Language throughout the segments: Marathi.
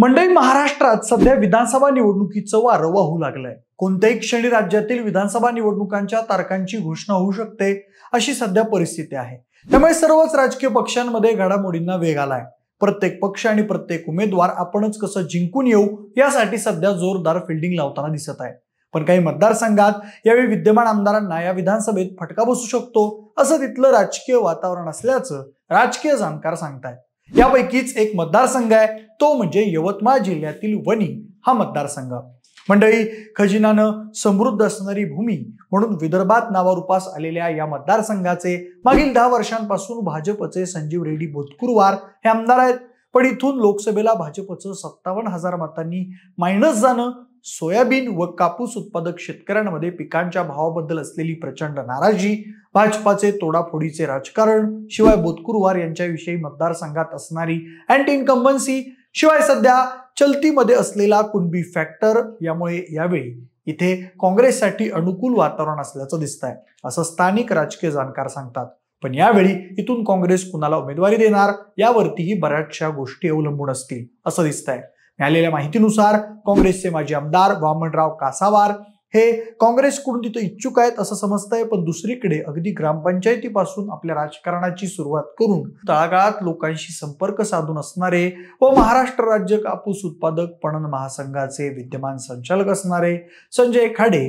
मंडळी, महाराष्ट्रात सध्या विधानसभा निवडणुकीचं वारं वाहू लागलंय. कोणत्याही क्षणी राज्यातील विधानसभा निवडणुकांच्या तारखांची घोषणा होऊ शकते, अशी सध्या परिस्थिती आहे. त्यामुळे सर्वच राजकीय पक्षांमध्ये घडामोडींना वेग आलाय. प्रत्येक पक्ष आणि प्रत्येक उमेदवार आपणच कसं जिंकून येऊ यासाठी सध्या जोरदार फिल्डिंग लावताना दिसत आहे. पण काही मतदारसंघात यावेळी विद्यमान आमदारांना या विधानसभेत फटका बसू शकतो, असं तिथलं राजकीय वातावरण असल्याचं राजकीय जाणकार सांगतायत. यापैकीच एक मतदारसंघ आहे, तो म्हणजे यवतमाळ जिल्ह्यातील वणी हा मतदारसंघ. मंडळी, खजिनानं समृद्ध असणारी भूमी म्हणून विदर्भात नावारूपास आलेल्या या मतदारसंघाचे मागील 10 वर्षांपासून भाजपचे संजीव रेड्डी बोतकुरवार हे आमदार आहेत. पण इथून लोकसभेला भाजपचं 57,000 मतांनी मायनस जाणं, सोयाबीन व कापूस उत्पादक शेतकऱ्यांमध्ये पिकांच्या भावाबद्दल असलेली प्रचंड नाराजी, भाजपाचे तोडाफोडीचे राजकारण, शिवाय बोतकुरवार यांच्याविषयी मतदारसंघात असणारी अँटी इन्कम्बन्सी, शिवाय सध्या चलतीमध्ये असलेला कुणबी फॅक्टर, यामुळे यावेळी इथे काँग्रेससाठी अनुकूल वातावरण असल्याचं दिसतंय, असं स्थानिक राजकीय जाणकार सांगतात. पण यावेळी इथून काँग्रेस कुणाला उमेदवारी देणार यावरतीही बऱ्याचशा गोष्टी अवलंबून असतील असं दिसतंय. मिळालेल्या माहितीनुसार काँग्रेसचे माजी आमदार वामनराव कासावार हे काँग्रेसकडून तिथे इच्छुक आहेत असं समजतंय. पण दुसरीकडे अगदी ग्रामपंचायतीपासून आपल्या राजकारणाची सुरुवात करून तळागाळात लोकांशी संपर्क साधून असणारे व महाराष्ट्र राज्य कापूस उत्पादक पणन महासंघाचे विद्यमान संचालक असणारे संजय खाडे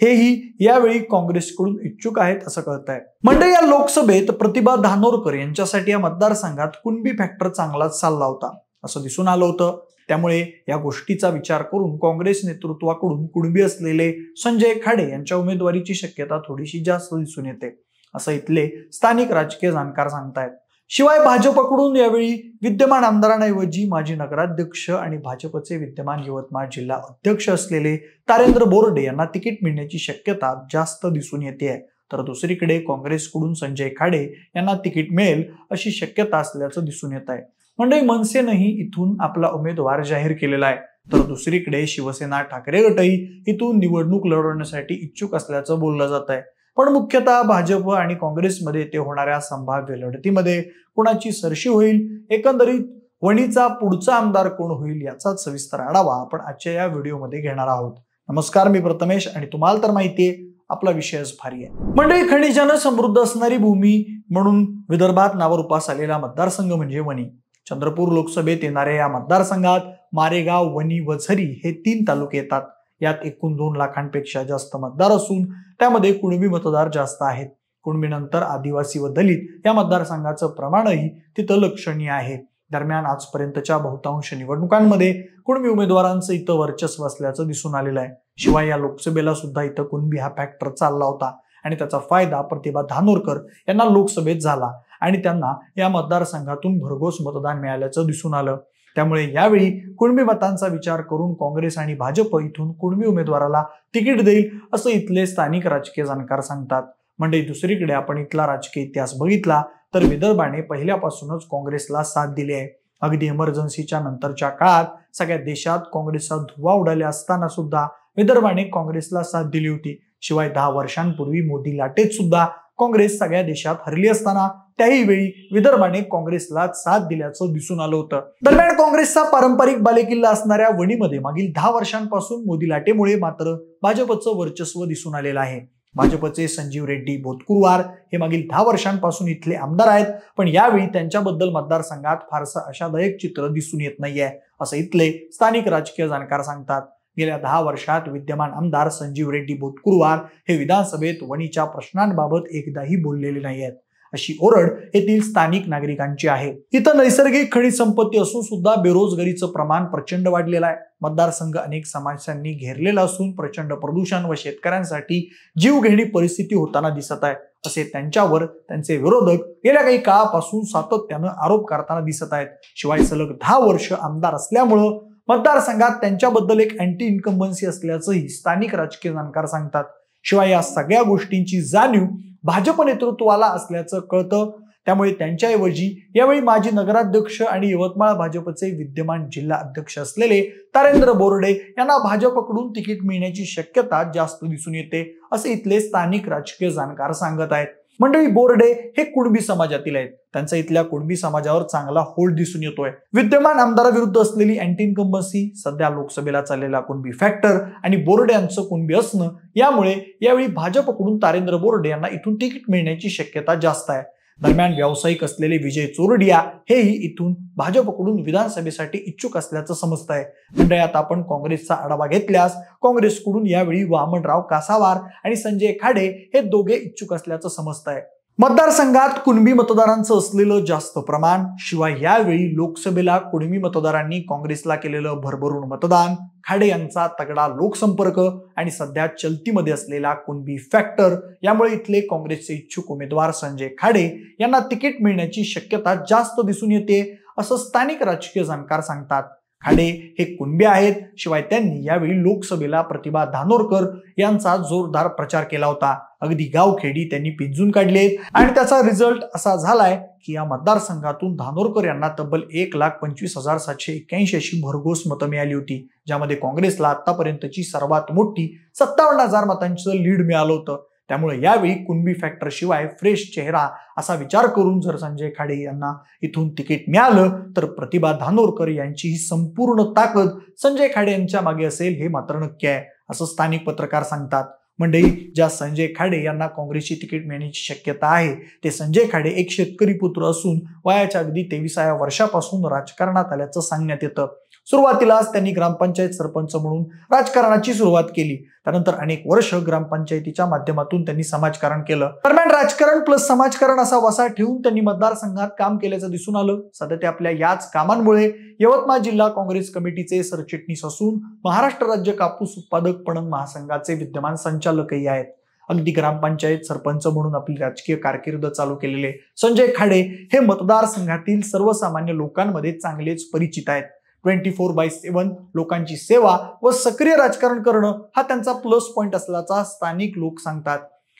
हेही यावेळी काँग्रेसकडून इच्छुक आहेत असं कळतंय. मंडळी, या लोकसभेत प्रतिभा धानोरकर यांच्यासाठी या मतदारसंघात कुणबी फॅक्टर चांगलाच चालला होता असं दिसून आलं होतं. त्यामुळे या गोष्टीचा विचार करून काँग्रेस नेतृत्वाकडून कुणबी असलेले संजय खाडे यांच्या उमेदवारीची शक्यता थोडीशी जास्त दिसून येते, असं इथले स्थानिक राजकीय जाणकार सांगतायत. शिवाय भाजपकडून यावेळी विद्यमान आमदारांऐवजी माजी नगराध्यक्ष आणि भाजपचे विद्यमान यवतमाळ जिल्हा अध्यक्ष असलेले तारेंद्र बोर्डे यांना तिकीट मिळण्याची शक्यता जास्त दिसून येते. तर दुसरीकडे काँग्रेसकडून संजय खाडे यांना तिकीट मिळेल अशी शक्यता असल्याचं दिसून येत आहे. म्हणजे मनसेनंही इथून आपला उमेदवार जाहीर केलेला आहे. तर दुसरीकडे शिवसेना ठाकरे गटही इथून निवडणूक लढवण्यासाठी इच्छुक असल्याचं बोललं जात आहे. पण मुख्यतः भाजप आणि काँग्रेसमध्ये ते होणाऱ्या संभाव्य लढतीमध्ये कोणाची सरशी होईल, एकंदरीत वणीचा पुढचा आमदार कोण होईल याचाच सविस्तर आढावा आपण आजच्या या व्हिडिओमध्ये घेणार आहोत. नमस्कार, मी प्रथमेश आणि तुम्हाला तर माहितीये आपला विषयच भारी आहे. मंडळी, खनिजानं समृद्ध असणारी भूमी म्हणून विदर्भात नावारूपास आलेला मतदारसंघ म्हणजे वणी. चंद्रपूर लोकसभेत येणाऱ्या या मतदारसंघात मारेगाव, वणी व झरी हे 3 तालुके येतात. यात एकूण 2 लाखांपेक्षा जास्त मतदार असून त्यामध्ये कुणबी मतदार जास्त आहेत. कुणबीनंतर आदिवासी व दलित या मतदारसंघाचं प्रमाणही तिथं लक्षणीय आहे. दरम्यान आजपर्यंतच्या बहुतांश निवडणुकांमध्ये कुणबी उमेदवारांचं इथं वर्चस्व असल्याचं दिसून आलेलं आहे. शिवाय या लोकसभेला सुद्धा इथं कुणबी हा फॅक्टर चालला होता आणि त्याचा फायदा प्रतिभा धानोरकर यांना लोकसभेत झाला आणि त्यांना या मतदारसंघातून भरघोस मतदान मिळाल्याचं दिसून आलं. त्यामुळे यावेळी कुणबी मतांचा विचार करून काँग्रेस आणि भाजप इथून कुणबी उमेदवाराला तिकीट देईल असं इथले स्थानिक राजकीय जाणकार सांगतात. म्हणजे दुसरीकडे आपण इथला राजकीय इतिहास बघितला तर विदर्भाने पहिल्यापासूनच काँग्रेसला साथ दिली आहे. अगदी इमर्जन्सीच्या नंतरच्या काळात सगळ्या देशात काँग्रेसचा धुव्वा उडाला असताना सुद्धा विदर्भाने काँग्रेसला साथ दिली होती. शिवाय 10 वर्षांपूर्वी मोदी लाटेत सुद्धा काँग्रेस सगळ्या देशात हरली असताना त्याही वेळी विदर्भाने काँग्रेसला साथ दिल्याचं दिसून आलं होतं. दरम्यान काँग्रेसचा पारंपरिक बालेकिल्ला असणाऱ्या वणीमध्ये मागील 10 वर्षांपासून मोदी लाटेमुळे मात्र भाजपचं वर्चस्व दिसून आलेलं आहे. भाजपचे संजीव रेड्डी बोतकुरवार हे मागील 10 वर्षांपासून इथले आमदार आहेत. पण यावेळी त्यांच्याबद्दल मतदारसंघात फारसं आशादायक चित्र दिसून येत नाहीये असं इथले स्थानिक राजकीय जाणकार सांगतात. गेल्या 10 वर्षात विद्यमान आमदार संजीव रेड्डी बोतकुरवार हे विधानसभेत वणीच्या प्रश्नांबाबत एकदाही बोललेले नाही आहेत, अशी ओरड येथील स्थानिक नागरिकांची आहे. इथं नैसर्गिक खनिज संपत्ती असून सुद्धा बेरोजगारीचं प्रमाण प्रचंड वाढलेलं आहे. मतदारसंघ अनेक समस्यांनी घेरलेला असून प्रचंड प्रदूषण व शेतकऱ्यांसाठी जीवघेणी परिस्थिती होताना दिसत आहे, असे त्यांच्यावर त्यांचे विरोधक गेल्या काही काळापासून सातत्यानं आरोप करताना दिसत आहेत. शिवाय सलग 10 वर्ष आमदार असल्यामुळं मतदारसंघात त्यांच्याबद्दल एक अँटी इन्कम्बन्सी असल्याचंही स्थानिक राजकीय जाणकार सांगतात. शिवाय या सगळ्या गोष्टींची जाणीव भाजप नेतृत्वाला असल्याचं कळतं. त्यामुळे त्यांच्याऐवजी यावेळी माजी नगराध्यक्ष आणि यवतमाळ भाजपचे विद्यमान जिल्हा अध्यक्ष असलेले तारेंद्र बोर्डे यांना भाजपकडून तिकीट मिळण्याची शक्यता जास्त दिसून येते, असे इथले स्थानिक राजकीय जाणकार सांगत आहेत. मंडळी, बोर्डे हे कुणबी समाजातील आहेत. त्यांचा इथल्या कुणबी समाजावर चांगला होल्ड दिसून येतोय. विद्यमान आमदाराविरुद्ध असलेली अँटी इन्कम्बन्सी, सध्या लोकसभेला चाललेला कुणबी फॅक्टर आणि बोर्डे यांचं कुणबी असणं, यामुळे यावेळी भाजपकडून तारेंद्र बोर्डे यांना इथून तिकीट मिळण्याची शक्यता जास्त आहे. दरम्यान व्यावसायिक असलेले विजय चोरडिया हेही इथून भाजपकडून विधानसभेसाठी इच्छुक असल्याचं समजत आहे. मंडळी, आता आपण काँग्रेसचा आढावा घेतल्यास काँग्रेसकडून यावेळी वामनराव कासावार आणि संजय खाडे हे दोघे इच्छुक असल्याचं समजत आहे. मतदारसंघात कुणबी मतदारांचं असलेलं जास्त प्रमाण, शिवाय यावेळी लोकसभेला कुणबी मतदारांनी काँग्रेसला केलेलं भरभरून मतदान, खाडे यांचा तगडा लोकसंपर्क आणि सध्या चलतीमध्ये असलेला कुणबी फॅक्टर, यामुळे इथले काँग्रेसचे इच्छुक उमेदवार संजय खाडे यांना तिकीट मिळण्याची शक्यता जास्त दिसून येते, असं स्थानिक राजकीय जाणकार सांगतात. खाडे हे कुणबी आहेत. शिवाय त्यांनी यावेळी लोकसभेला प्रतिभा धानोरकर यांचा जोरदार प्रचार केला होता. अगदी गावखेडी त्यांनी पिंजून काढलेत आणि त्याचा रिझल्ट असा झालाय की या मतदारसंघातून धानोरकर यांना तब्बल 1,25,781 अशी भरघोस मतं मिळाली होती, ज्यामध्ये काँग्रेसला आतापर्यंतची सर्वात मोठी 57,000 मतांचं लीड मिळालं होतं. त्यामुळे यावेळी कुणबी फॅक्टर शिवाय फ्रेश चेहरा असा विचार करून जर संजय खाडे यांना इथून तिकीट मिळालं तर प्रतिभा धानोरकर यांची ही संपूर्ण ताकद संजय खाडे यांच्या मागे असेल हे मात्र नक्की आहे, असं स्थानिक पत्रकार सांगतात. मंडळी, ज्या संजय खाडे यांना काँग्रेसची तिकीट मिळण्याची शक्यता आहे ते संजय खाडे एक शेतकरी पुत्र असून वयाच्या अगदी 23व्या वर्षापासून राजकारणात आल्याचं सांगण्यात येतं. सुरुवातीलाच त्यांनी ग्रामपंचायत सरपंच म्हणून राजकारणाची सुरुवात केली. त्यानंतर अनेक वर्ष ग्रामपंचायतीच्या माध्यमातून त्यांनी समाजकारण केलं. दरम्यान राजकारण प्लस समाजकारण असा वसा ठेवून त्यांनी मतदारसंघात काम केल्याचं दिसून आलं. सध्या ते आपल्या याच कामांमुळे यवतमाळ जिल्हा काँग्रेस कमिटीचे सरचिटणीस असून महाराष्ट्र राज्य कापूस उत्पादक पणन महासंघाचे विद्यमान संचालकही आहेत. अगदी ग्रामपंचायत सरपंच म्हणून आपली राजकीय कारकीर्द चालू केलेले संजय खाडे हे मतदारसंघातील सर्वसामान्य लोकांमध्ये चांगलेच परिचित आहेत. 24/7 लोकांची सेवा व सक्रिय राजकारण करणं हा त्यांचा प्लस पॉइंट असल्याचा स्थानिक लोक सांगतात.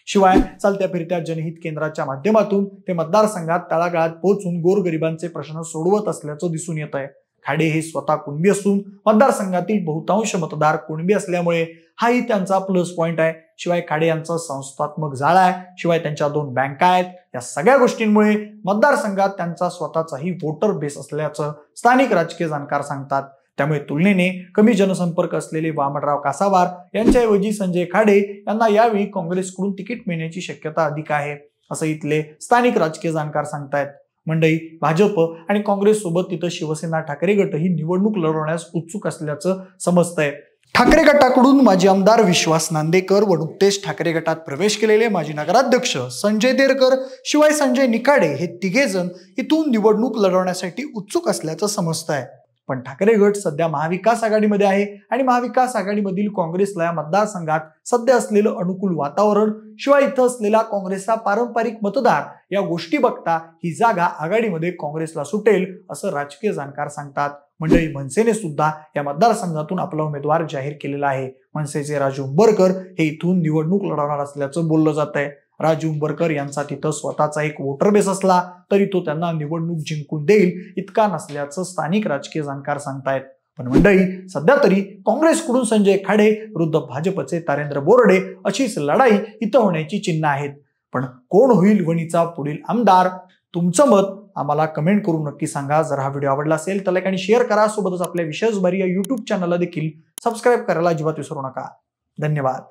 शिवाय चालत्या फिरत्या जनहित केंद्राच्या माध्यमातून ते मतदारसंघात तळागाळात पोहोचून गोरगरिबांचे प्रश्न सोडवत असल्याचं दिसून येत आहे. खाडे हे स्वतः कुणबी असून मतदारसंघातील बहुतांश मतदार कुणबी असल्यामुळे हाही त्यांचा प्लस पॉइंट आहे. शिवाय खाडे यांचा संस्थात्मक जाळा आहे. शिवाय त्यांच्या 2 बँका आहेत. या सगळ्या गोष्टींमुळे मतदारसंघात त्यांचा स्वतःचाही वोटर बेस असल्याचं स्थानिक राजकीय जाणकार सांगतात. त्यामुळे तुलनेने कमी जनसंपर्क असलेले वामनराव कासावार यांच्याऐवजी संजय खाडे यांना यावेळी काँग्रेसकडून तिकीट मिळण्याची शक्यता अधिक आहे, असं इथले स्थानिक राजकीय जाणकार सांगतायत. मंडळी, भाजप आणि काँग्रेस सोबत तिथं शिवसेना ठाकरे गटही निवडणूक लढवण्यास उत्सुक असल्याचं समजतंय. ठाकरे गटाकडून माजी आमदार विश्वास नांदेकर व नुकतेच ठाकरे गटात प्रवेश केलेले माजी नगराध्यक्ष संजय देरकर शिवाय संजय निकाडे हे तिघेजण इथून निवडणूक लढवण्यासाठी उत्सुक असल्याचं समजत आहे. पण ठाकरे गट सध्या महाविकास आघाडीमध्ये आहे आणि महाविकास आघाडीमधील काँग्रेसला या मतदारसंघात सध्या असलेलं अनुकूल वातावरण, शिवाय इथं असलेला काँग्रेसचा पारंपरिक मतदार या गोष्टी बघता ही जागा आघाडीमध्ये काँग्रेसला सुटेल असं राजकीय जाणकार सांगतात. मंडळी, मनसेने सुद्धा या मतदारसंघातून आपला उमेदवार जाहीर केलेला आहे. मनसेचे राजू उंबरकर हे इथून निवडणूक लढवणार असल्याचं बोललं जात आहे. राजू उंबरकर यांचा तिथं स्वतःचा एक वोटर बेस असला तरी तो त्यांना निवडणूक जिंकून देईल इतका नसल्याचं स्थानिक राजकीय जाणकार सांगतायत. पण मंडळी, सध्या तरी काँग्रेसकडून संजय खाडे विरुद्ध भाजपचे तारेंद्र बोर्डे अशीच लढाई इथं होण्याची चिन्ह आहेत. पण कोण होईल वणीचा पुढील आमदार? तुमचं मत आम्हाला कमेंट करून नक्की सांगा. जर हा व्हिडिओ आवडला असेल तर लाईक आणि शेअर करा. सोबतच आपल्या विशेष बारी या YouTube चॅनलला देखील सबस्क्राईब करायला अजिबात विसरू नका. धन्यवाद.